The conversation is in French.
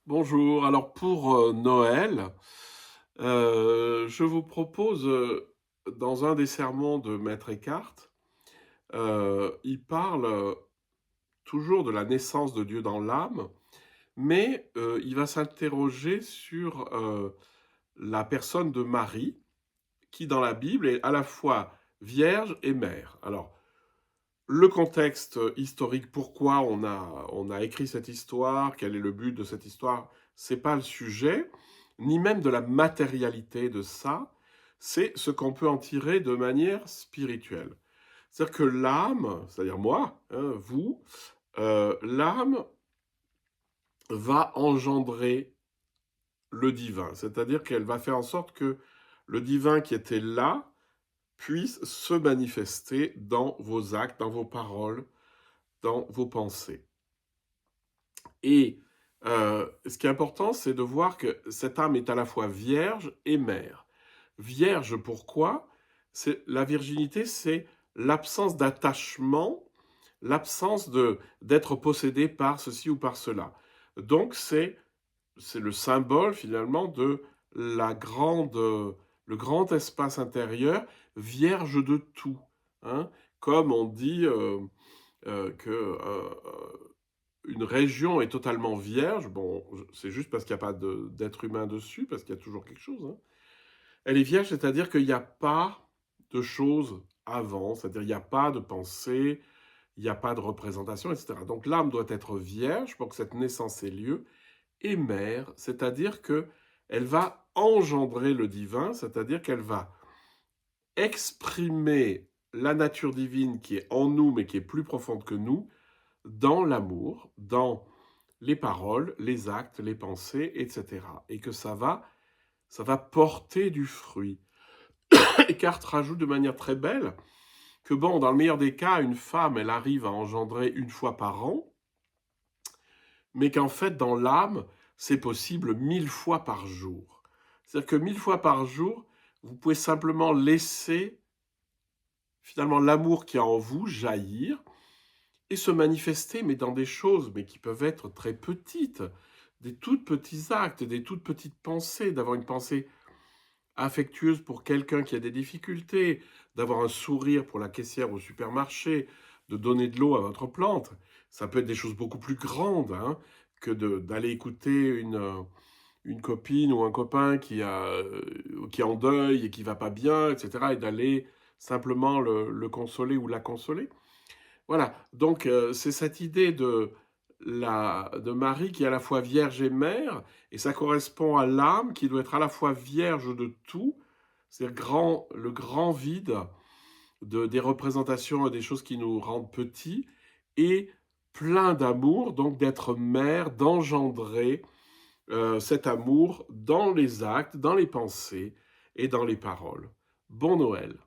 Bonjour, alors pour Noël, je vous propose, dans un des sermons de Maître Eckhart, il parle, toujours de la naissance de Dieu dans l'âme, mais il va s'interroger sur, la personne de Marie, qui dans la Bible est à la fois vierge et mère. Alors, le contexte historique, pourquoi on a écrit cette histoire, quel est le but de cette histoire, c'est pas le sujet, ni même de la matérialité de ça, c'est ce qu'on peut en tirer de manière spirituelle. C'est-à-dire que l'âme, c'est-à-dire moi, hein, vous, l'âme va engendrer le divin, c'est-à-dire qu'elle va faire en sorte que le divin qui était là puisse se manifester dans vos actes, dans vos paroles, dans vos pensées. Et ce qui est important, c'est de voir que cette âme est à la fois vierge et mère. Vierge, pourquoi? C'est la virginité, c'est l'absence d'attachement, l'absence d'être possédé par ceci ou par cela. Donc c'est le symbole finalement de le grand espace intérieur, vierge de tout, hein. Comme on dit que une région est totalement vierge, bon, c'est juste parce qu'il n'y a pas d'être humain dessus, parce qu'il y a toujours quelque chose, hein. Elle est vierge, c'est-à-dire qu'il n'y a pas de choses avant, c'est-à-dire il n'y a pas de pensée, il n'y a pas de représentation, etc. Donc l'âme doit être vierge pour que cette naissance ait lieu, et mère, c'est-à-dire que elle va engendrer le divin, c'est-à-dire qu'elle va exprimer la nature divine qui est en nous, mais qui est plus profonde que nous, dans l'amour, dans les paroles, les actes, les pensées, etc. Et que ça va porter du fruit. Eckhart rajoute de manière très belle que bon, dans le meilleur des cas, une femme, elle arrive à engendrer une fois par an, mais qu'en fait, dans l'âme, c'est possible 1000 fois par jour. C'est-à-dire que 1000 fois par jour, vous pouvez simplement laisser finalement l'amour qui est en vous jaillir et se manifester, mais dans des choses, mais qui peuvent être très petites, des tout petits actes, des toutes petites pensées, d'avoir une pensée affectueuse pour quelqu'un qui a des difficultés, d'avoir un sourire pour la caissière au supermarché, de donner de l'eau à votre plante. Ça peut être des choses beaucoup plus grandes, hein, que d'aller écouter une copine ou un copain qui est en deuil et qui va pas bien, etc., et d'aller simplement le consoler ou la consoler. Voilà, donc c'est cette idée de Marie qui est à la fois vierge et mère, et ça correspond à l'âme qui doit être à la fois vierge de tout, c'est-à-dire le grand vide des représentations et des choses qui nous rendent petits, et plein d'amour, donc d'être mère, d'engendrer cet amour dans les actes, dans les pensées et dans les paroles. Bon Noël.